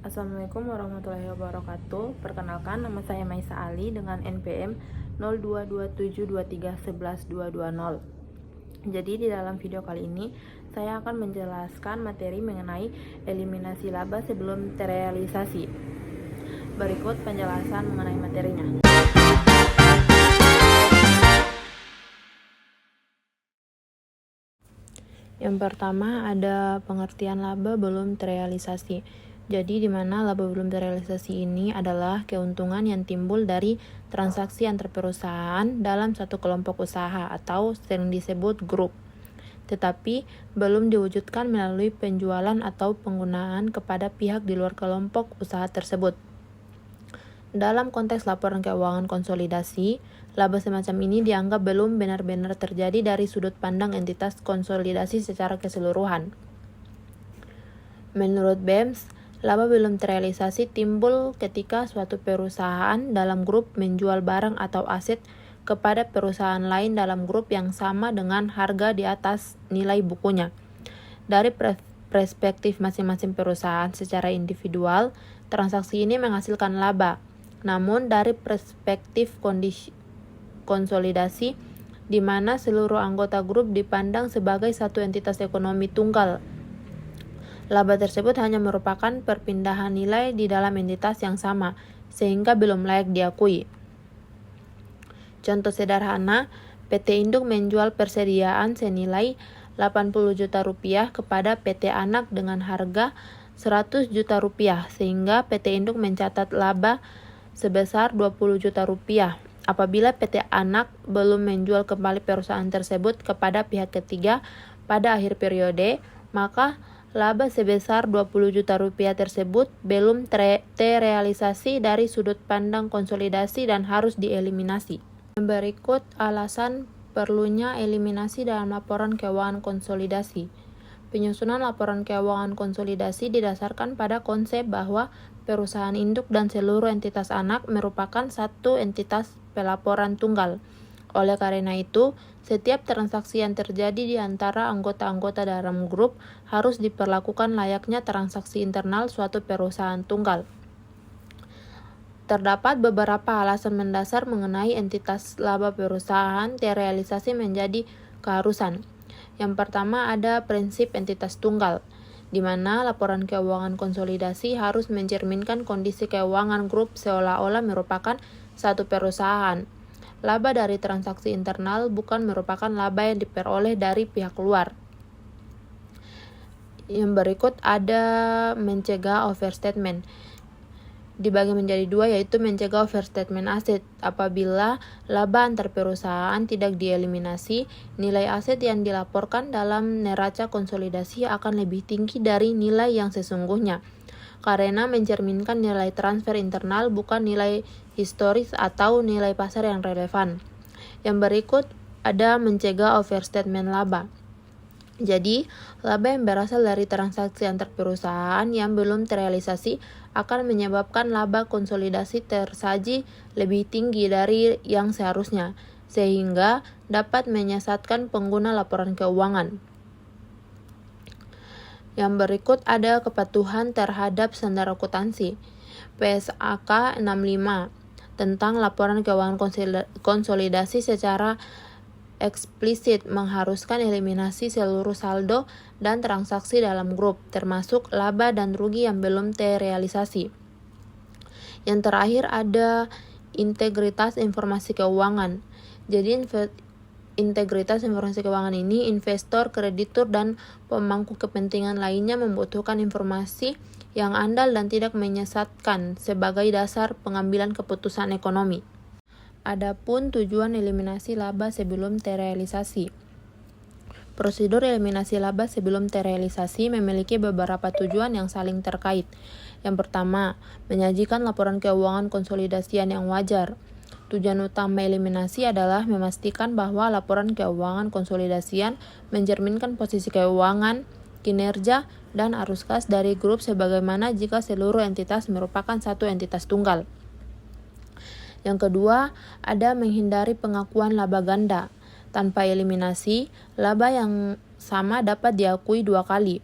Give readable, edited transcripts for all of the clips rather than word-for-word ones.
Assalamualaikum warahmatullahi wabarakatuh. Perkenalkan, nama saya Maisa Ali dengan NPM 0227231120. Jadi di dalam video kali ini saya akan menjelaskan materi mengenai eliminasi laba sebelum terrealisasi. Berikut penjelasan mengenai materinya. Yang pertama ada pengertian laba belum terrealisasi. Jadi di mana laba belum terrealisasi ini adalah keuntungan yang timbul dari transaksi antar perusahaan dalam satu kelompok usaha atau sering disebut grup, tetapi belum diwujudkan melalui penjualan atau penggunaan kepada pihak di luar kelompok usaha tersebut. Dalam konteks laporan keuangan konsolidasi, laba semacam ini dianggap belum benar-benar terjadi dari sudut pandang entitas konsolidasi secara keseluruhan. Menurut BEMS, laba belum terrealisasi timbul ketika suatu perusahaan dalam grup menjual barang atau aset kepada perusahaan lain dalam grup yang sama dengan harga di atas nilai bukunya. Dari perspektif masing-masing perusahaan secara individual, transaksi ini menghasilkan laba. Namun dari perspektif konsolidasi, di mana seluruh anggota grup dipandang sebagai satu entitas ekonomi tunggal, laba tersebut hanya merupakan perpindahan nilai di dalam entitas yang sama, sehingga belum layak diakui. Contoh sederhana, PT Induk menjual persediaan senilai 80 juta rupiah kepada PT Anak dengan harga 100 juta rupiah, sehingga PT Induk mencatat laba sebesar 20 juta rupiah. Apabila PT Anak belum menjual kembali perusahaan tersebut kepada pihak ketiga pada akhir periode, maka laba sebesar 20 juta rupiah tersebut belum terrealisasi dari sudut pandang konsolidasi dan harus dieliminasi. Berikut alasan perlunya eliminasi dalam laporan keuangan konsolidasi. Penyusunan laporan keuangan konsolidasi didasarkan pada konsep bahwa perusahaan induk dan seluruh entitas anak merupakan satu entitas pelaporan tunggal. Oleh karena itu, setiap transaksi yang terjadi di antara anggota-anggota dalam grup harus diperlakukan layaknya transaksi internal suatu perusahaan tunggal. Terdapat beberapa alasan mendasar mengenai entitas laba perusahaan terrealisasi menjadi keharusan. Yang pertama ada prinsip entitas tunggal, di mana laporan keuangan konsolidasi harus mencerminkan kondisi keuangan grup seolah-olah merupakan satu perusahaan. Laba dari transaksi internal bukan merupakan laba yang diperoleh dari pihak luar. Yang berikut ada mencegah overstatement. Dibagi menjadi dua, yaitu mencegah overstatement aset. Apabila laba antar perusahaan tidak dieliminasi, nilai aset yang dilaporkan dalam neraca konsolidasi akan lebih tinggi dari nilai yang sesungguhnya, karena mencerminkan nilai transfer internal bukan nilai historis atau nilai pasar yang relevan. Yang berikut ada mencegah overstatement laba. Jadi, laba yang berasal dari transaksi antar perusahaan yang belum terrealisasi akan menyebabkan laba konsolidasi tersaji lebih tinggi dari yang seharusnya, sehingga dapat menyesatkan pengguna laporan keuangan. Yang berikut ada kepatuhan terhadap standar akuntansi. PSAK 65 tentang laporan keuangan konsolidasi secara eksplisit mengharuskan eliminasi seluruh saldo dan transaksi dalam grup, termasuk laba dan rugi yang belum terrealisasi. Yang terakhir ada integritas informasi keuangan. Jadi integritas informasi keuangan ini, investor, kreditur, dan pemangku kepentingan lainnya membutuhkan informasi yang andal dan tidak menyesatkan sebagai dasar pengambilan keputusan ekonomi. Adapun tujuan eliminasi laba sebelum terrealisasi. Prosedur eliminasi laba sebelum terrealisasi memiliki beberapa tujuan yang saling terkait. Yang pertama, menyajikan laporan keuangan konsolidasian yang wajar. Tujuan utama eliminasi adalah memastikan bahwa laporan keuangan konsolidasian mencerminkan posisi keuangan, kinerja, dan arus kas dari grup sebagaimana jika seluruh entitas merupakan satu entitas tunggal. Yang kedua, ada menghindari pengakuan laba ganda. Tanpa eliminasi, laba yang sama dapat diakui dua kali.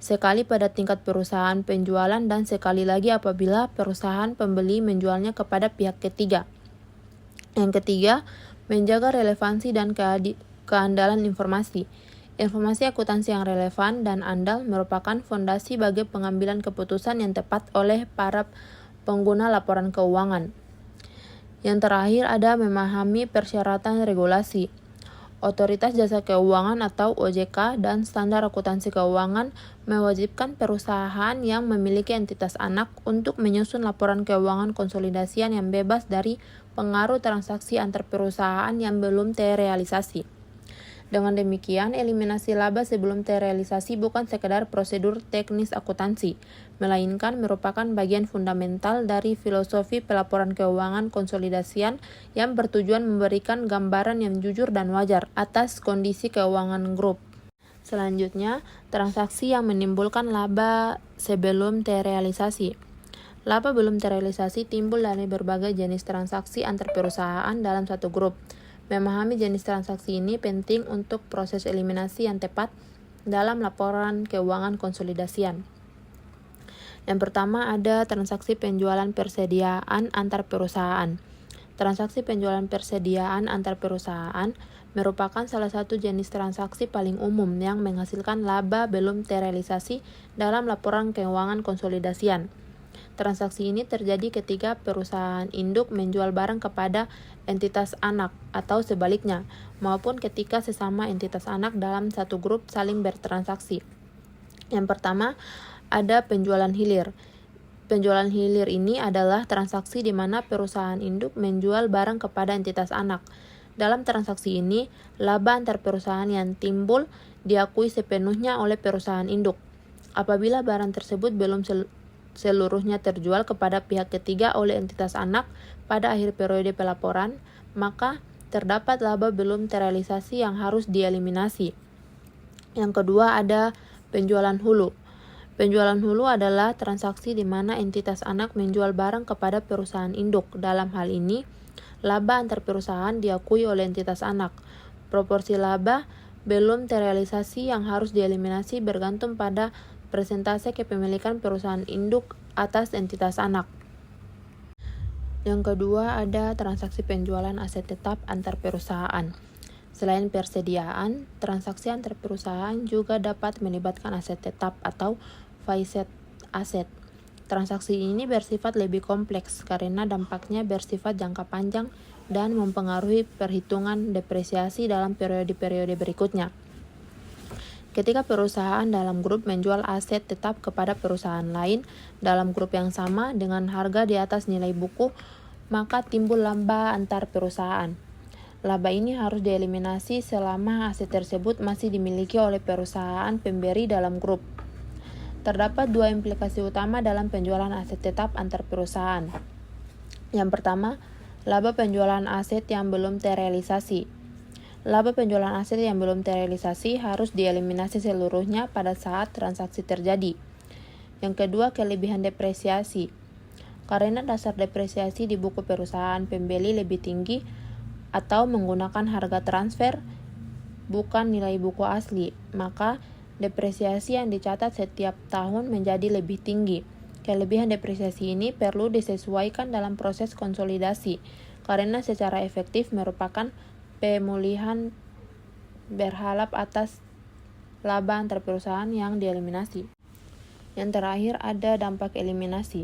sekali pada tingkat perusahaan penjualan dan sekali lagi apabila perusahaan pembeli menjualnya kepada pihak ketiga. Yang ketiga, menjaga relevansi dan keandalan informasi. Informasi akuntansi yang relevan dan andal merupakan fondasi bagi pengambilan keputusan yang tepat oleh para pengguna laporan keuangan. Yang terakhir ada memahami persyaratan regulasi. Otoritas Jasa Keuangan atau OJK dan standar akuntansi keuangan mewajibkan perusahaan yang memiliki entitas anak untuk menyusun laporan keuangan konsolidasian yang bebas dari pengaruh transaksi antar perusahaan yang belum terrealisasi. Dengan demikian, eliminasi laba sebelum terrealisasi bukan sekedar prosedur teknis akuntansi, melainkan merupakan bagian fundamental dari filosofi pelaporan keuangan konsolidasian yang bertujuan memberikan gambaran yang jujur dan wajar atas kondisi keuangan grup. Selanjutnya, transaksi yang menimbulkan laba sebelum terrealisasi. Laba belum terrealisasi timbul dari berbagai jenis transaksi antar perusahaan dalam satu grup. Memahami jenis transaksi ini penting untuk proses eliminasi yang tepat dalam laporan keuangan konsolidasian. Yang pertama ada transaksi penjualan persediaan antar perusahaan. Transaksi penjualan persediaan antar perusahaan merupakan salah satu jenis transaksi paling umum yang menghasilkan laba belum terrealisasi dalam laporan keuangan konsolidasian. Transaksi ini terjadi ketika perusahaan induk menjual barang kepada entitas anak atau sebaliknya, maupun ketika sesama entitas anak dalam satu grup saling bertransaksi. Yang pertama, ada penjualan hilir. Penjualan hilir ini adalah transaksi di mana perusahaan induk menjual barang kepada entitas anak. Dalam transaksi ini, laba antar perusahaan yang timbul diakui sepenuhnya oleh perusahaan induk. Apabila barang tersebut belum seluruhnya terjual kepada pihak ketiga oleh entitas anak pada akhir periode pelaporan, maka terdapat laba belum terrealisasi yang harus dieliminasi. Yang kedua ada penjualan hulu. Penjualan hulu adalah transaksi di mana entitas anak menjual barang kepada perusahaan induk. Dalam hal ini, laba antar perusahaan diakui oleh entitas anak. Proporsi laba belum terrealisasi yang harus dieliminasi bergantung pada persentase kepemilikan perusahaan induk atas entitas anak. Yang kedua ada transaksi penjualan aset tetap antar perusahaan. Selain persediaan, transaksi antar perusahaan juga dapat melibatkan aset tetap atau fixed asset. Transaksi ini bersifat lebih kompleks karena dampaknya bersifat jangka panjang dan mempengaruhi perhitungan depresiasi dalam periode-periode berikutnya. Ketika perusahaan dalam grup menjual aset tetap kepada perusahaan lain dalam grup yang sama dengan harga di atas nilai buku, maka timbul laba antar perusahaan. Laba ini harus dieliminasi selama aset tersebut masih dimiliki oleh perusahaan pemberi dalam grup. Terdapat dua implikasi utama dalam penjualan aset tetap antar perusahaan. Yang pertama, laba penjualan aset yang belum terrealisasi. Laba penjualan aset yang belum terrealisasi harus dieliminasi seluruhnya pada saat transaksi terjadi. Yang kedua, kelebihan depresiasi. Karena dasar depresiasi di buku perusahaan pembeli lebih tinggi atau menggunakan harga transfer bukan nilai buku asli, maka depresiasi yang dicatat setiap tahun menjadi lebih tinggi. Kelebihan depresiasi ini perlu disesuaikan dalam proses konsolidasi karena secara efektif merupakan pemulihan berhalap atas laba antar perusahaan yang dieliminasi. Yang terakhir ada dampak eliminasi,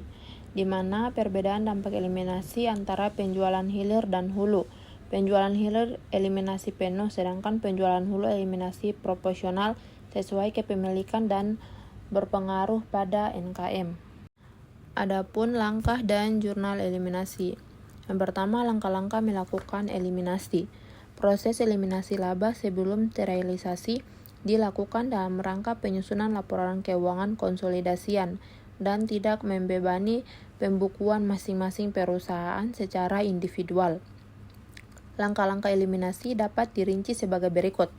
di mana perbedaan dampak eliminasi antara penjualan hilir dan hulu. Penjualan hilir eliminasi penuh, sedangkan penjualan hulu eliminasi proporsional sesuai kepemilikan dan berpengaruh pada NKM. Adapun langkah dan jurnal eliminasi. Yang pertama, langkah-langkah melakukan eliminasi. Proses eliminasi laba sebelum terrealisasi dilakukan dalam rangka penyusunan laporan keuangan konsolidasian dan tidak membebani pembukuan masing-masing perusahaan secara individual. Langkah-langkah eliminasi dapat dirinci sebagai berikut.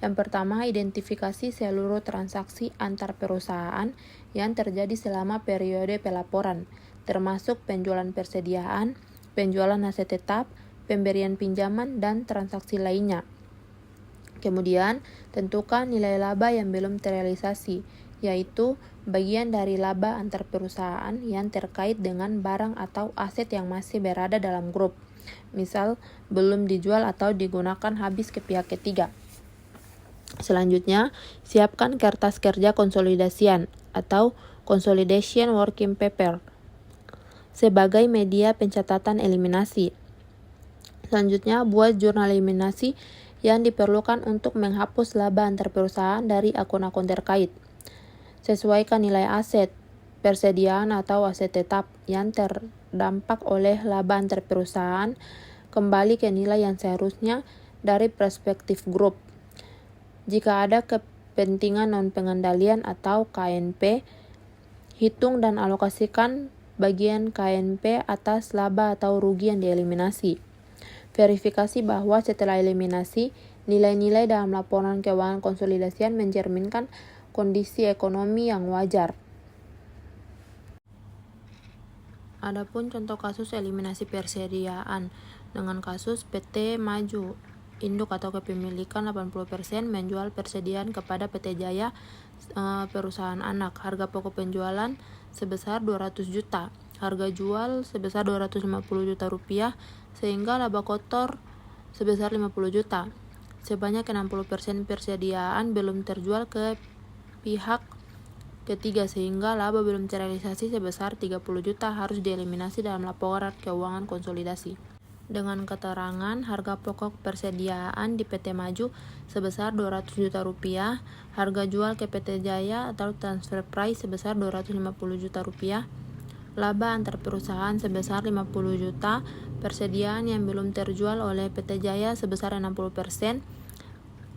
Yang pertama, identifikasi seluruh transaksi antar perusahaan yang terjadi selama periode pelaporan, termasuk penjualan persediaan, penjualan aset tetap, pemberian pinjaman, dan transaksi lainnya. Kemudian, tentukan nilai laba yang belum terrealisasi, yaitu bagian dari laba antar perusahaan yang terkait dengan barang atau aset yang masih berada dalam grup, misal belum dijual atau digunakan habis ke pihak ketiga. Selanjutnya, siapkan kertas kerja konsolidasian atau Consolidation Working Paper sebagai media pencatatan eliminasi. Selanjutnya, buat jurnal eliminasi yang diperlukan untuk menghapus laba antar perusahaan dari akun-akun terkait. Sesuaikan nilai aset, persediaan atau aset tetap yang terdampak oleh laba antar perusahaan kembali ke nilai yang seharusnya dari perspektif grup. Jika ada kepentingan non-pengendalian atau KNP, hitung dan alokasikan bagian KNP atas laba atau rugi yang dieliminasi. Verifikasi bahwa setelah eliminasi, nilai-nilai dalam laporan keuangan konsolidasian mencerminkan kondisi ekonomi yang wajar. Adapun contoh kasus eliminasi persediaan dengan kasus PT Maju Induk atau kepemilikan 80% menjual persediaan kepada PT Jaya perusahaan anak. Harga pokok penjualan sebesar 200 juta. Harga jual sebesar 250 juta rupiah sehingga laba kotor sebesar 50 juta. Sebanyak 60% persediaan belum terjual ke pihak ketiga sehingga laba belum terrealisasi sebesar 30 juta harus dieliminasi dalam laporan keuangan konsolidasi. Dengan keterangan harga pokok persediaan di PT Maju sebesar 200 juta rupiah, harga jual ke PT Jaya atau transfer price sebesar 250 juta rupiah, laba antar perusahaan sebesar 50 juta, persediaan yang belum terjual oleh PT Jaya sebesar 60%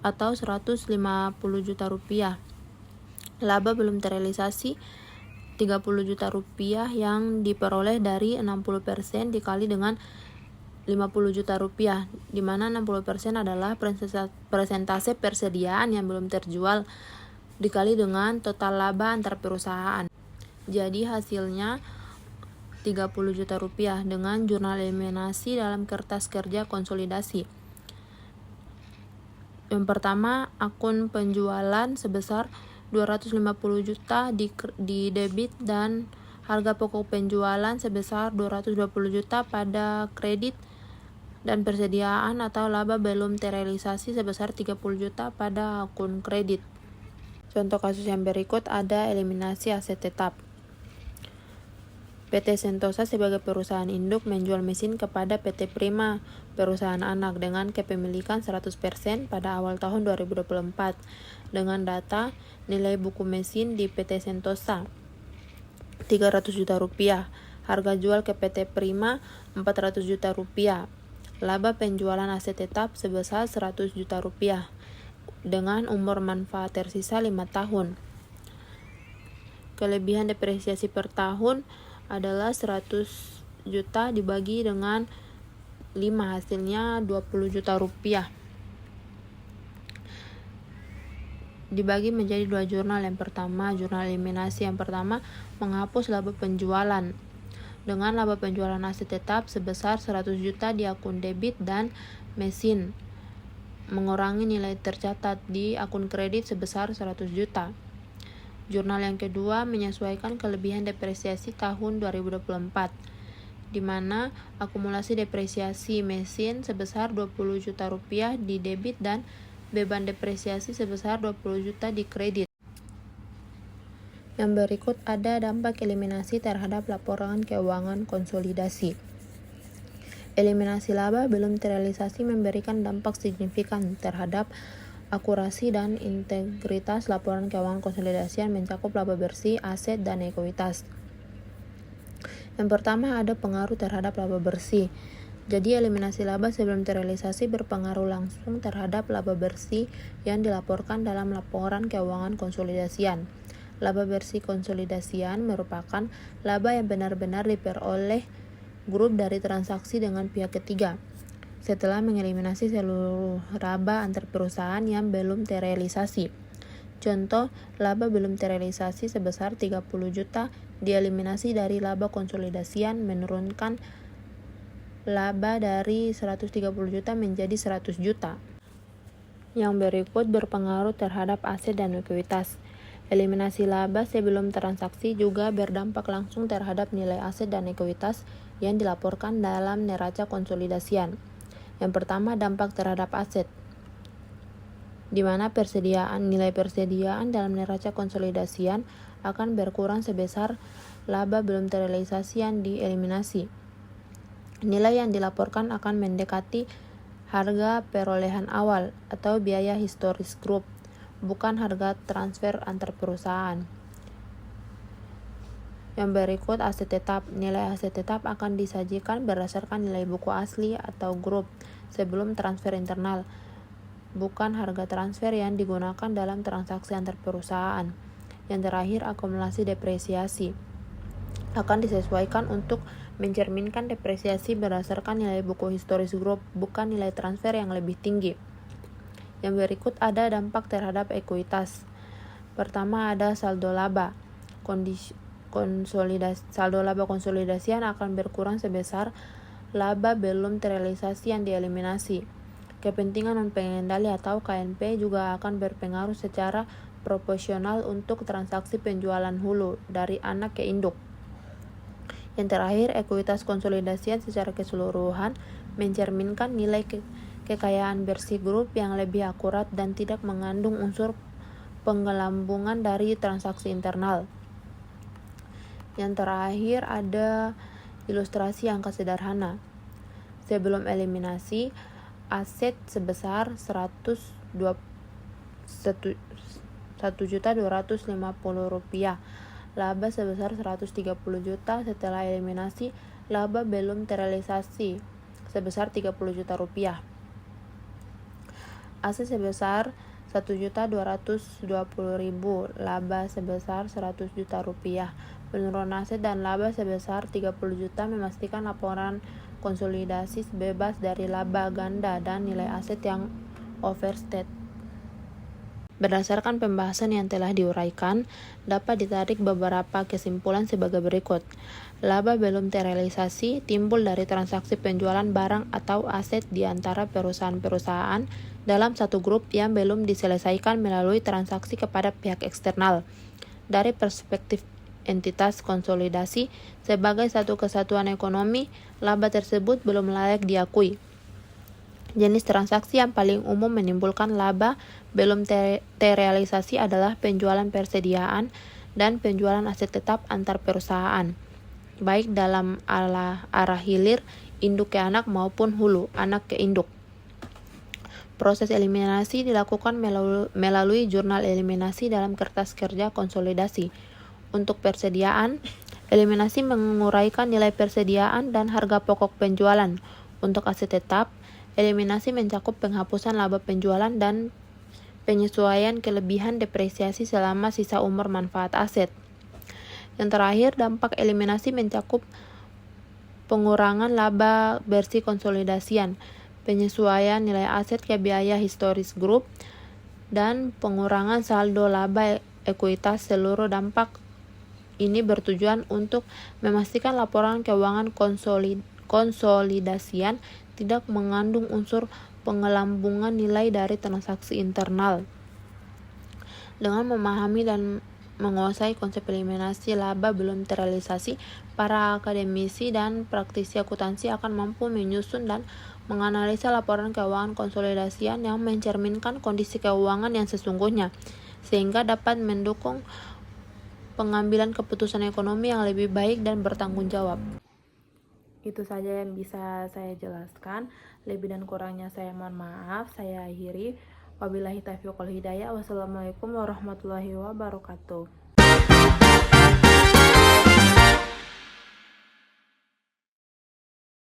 atau 150 juta rupiah. Laba belum terrealisasi 30 juta rupiah yang diperoleh dari 60% dikali dengan 50 juta rupiah, di mana 60% adalah persentase persediaan yang belum terjual dikali dengan total laba antar perusahaan. Jadi hasilnya 30 juta rupiah dengan jurnal eliminasi dalam kertas kerja konsolidasi. Yang pertama, akun penjualan sebesar 250 juta di debit dan harga pokok penjualan sebesar 220 juta pada kredit dan persediaan atau laba belum terrealisasi sebesar 30 juta pada akun kredit. Contoh kasus yang berikut ada eliminasi aset tetap. PT Sentosa sebagai perusahaan induk menjual mesin kepada PT Prima perusahaan anak dengan kepemilikan 100% pada awal tahun 2024 dengan data nilai buku mesin di PT Sentosa 300 juta rupiah, harga jual ke PT Prima 400 juta rupiah, laba penjualan aset tetap sebesar 100 juta rupiah dengan umur manfaat tersisa 5 tahun. Kelebihan depresiasi per tahun adalah 100 juta dibagi dengan 5 hasilnya 20 juta rupiah. Dibagi menjadi 2 jurnal. Yang pertama, jurnal eliminasi yang pertama menghapus laba penjualan dengan laba penjualan aset tetap sebesar 100 juta di akun debit dan mesin, mengurangi nilai tercatat di akun kredit sebesar 100 juta. Jurnal yang kedua menyesuaikan kelebihan depresiasi tahun 2024, di mana akumulasi depresiasi mesin sebesar 20 juta rupiah di debit dan beban depresiasi sebesar 20 juta di kredit. Yang berikut ada dampak eliminasi terhadap laporan keuangan konsolidasi. Eliminasi laba belum terrealisasi memberikan dampak signifikan terhadap akurasi dan integritas laporan keuangan konsolidasi yang mencakup laba bersih, aset, dan ekuitas. Yang pertama ada pengaruh terhadap laba bersih. Jadi eliminasi laba sebelum terrealisasi berpengaruh langsung terhadap laba bersih yang dilaporkan dalam laporan keuangan konsolidasian. Laba bersih konsolidasian merupakan laba yang benar-benar diperoleh grup dari transaksi dengan pihak ketiga setelah mengeliminasi seluruh laba antar perusahaan yang belum terrealisasi. Contoh, laba belum terrealisasi sebesar 30 juta dieliminasi dari laba konsolidasian menurunkan laba dari 130 juta menjadi 100 juta. Yang berikut berpengaruh terhadap aset dan ekuitas. Eliminasi laba sebelum transaksi juga berdampak langsung terhadap nilai aset dan ekuitas yang dilaporkan dalam neraca konsolidasian. Yang pertama, dampak terhadap aset, di mana nilai persediaan dalam neraca konsolidasian akan berkurang sebesar laba belum terrealisasi yang dieliminasi. Nilai yang dilaporkan akan mendekati harga perolehan awal atau biaya historis grup, bukan harga transfer antar perusahaan. Yang berikut aset tetap. Nilai aset tetap akan disajikan berdasarkan nilai buku asli atau grup sebelum transfer internal, bukan harga transfer yang digunakan dalam transaksi antar perusahaan. Yang terakhir, akumulasi depresiasi akan disesuaikan untuk mencerminkan depresiasi berdasarkan nilai buku historis grup, bukan nilai transfer yang lebih tinggi. Yang berikut ada dampak terhadap ekuitas. Pertama, ada saldo laba. Saldo laba konsolidasian akan berkurang sebesar laba belum terrealisasi yang dieliminasi. Kepentingan non-pengendali atau KNP juga akan berpengaruh secara proporsional untuk transaksi penjualan hulu dari anak ke induk. Yang terakhir, ekuitas konsolidasian secara keseluruhan mencerminkan nilai kekayaan bersih grup yang lebih akurat dan tidak mengandung unsur penggelambungan dari transaksi internal. Yang terakhir ada ilustrasi angka sederhana. Sebelum eliminasi, aset sebesar Rp1.250.000, laba sebesar Rp130 juta. Setelah eliminasi, laba belum terrealisasi sebesar Rp30 juta. Aset sebesar Rp1.220.000, laba sebesar Rp100 juta. Penurunan aset dan laba sebesar Rp30 juta memastikan laporan konsolidasi bebas dari laba ganda dan nilai aset yang overstate. Berdasarkan pembahasan yang telah diuraikan, dapat ditarik beberapa kesimpulan sebagai berikut. Laba belum terrealisasi timbul dari transaksi penjualan barang atau aset di antara perusahaan-perusahaan dalam satu grup yang belum diselesaikan melalui transaksi kepada pihak eksternal. Dari perspektif entitas konsolidasi sebagai satu kesatuan ekonomi, laba tersebut belum layak diakui. Jenis transaksi yang paling umum menimbulkan laba belum terrealisasi adalah penjualan persediaan dan penjualan aset tetap antar perusahaan, baik dalam arah hilir, induk ke anak maupun hulu, anak ke induk. Proses eliminasi dilakukan melalui jurnal eliminasi dalam kertas kerja konsolidasi. Untuk persediaan, eliminasi menguraikan nilai persediaan dan harga pokok penjualan. Untuk aset tetap, eliminasi mencakup penghapusan laba penjualan dan penyesuaian kelebihan depresiasi selama sisa umur manfaat aset. Yang terakhir, dampak eliminasi mencakup pengurangan laba bersih konsolidasian, penyesuaian nilai aset ke biaya historis grup, dan pengurangan saldo laba ekuitas. Seluruh dampak ini bertujuan untuk memastikan laporan keuangan konsolidasian tidak mengandung unsur penggelambungan nilai dari transaksi internal. Dengan memahami dan menguasai konsep eliminasi laba belum terrealisasi, para akademisi dan praktisi akuntansi akan mampu menyusun dan menganalisa laporan keuangan konsolidasian yang mencerminkan kondisi keuangan yang sesungguhnya, sehingga dapat mendukung pengambilan keputusan ekonomi yang lebih baik dan bertanggung jawab. Itu saja yang bisa saya jelaskan. Lebih dan kurangnya saya mohon maaf. Saya akhiri. Wabillahi taufiq wal hidayah. Wassalamualaikum warahmatullahi wabarakatuh.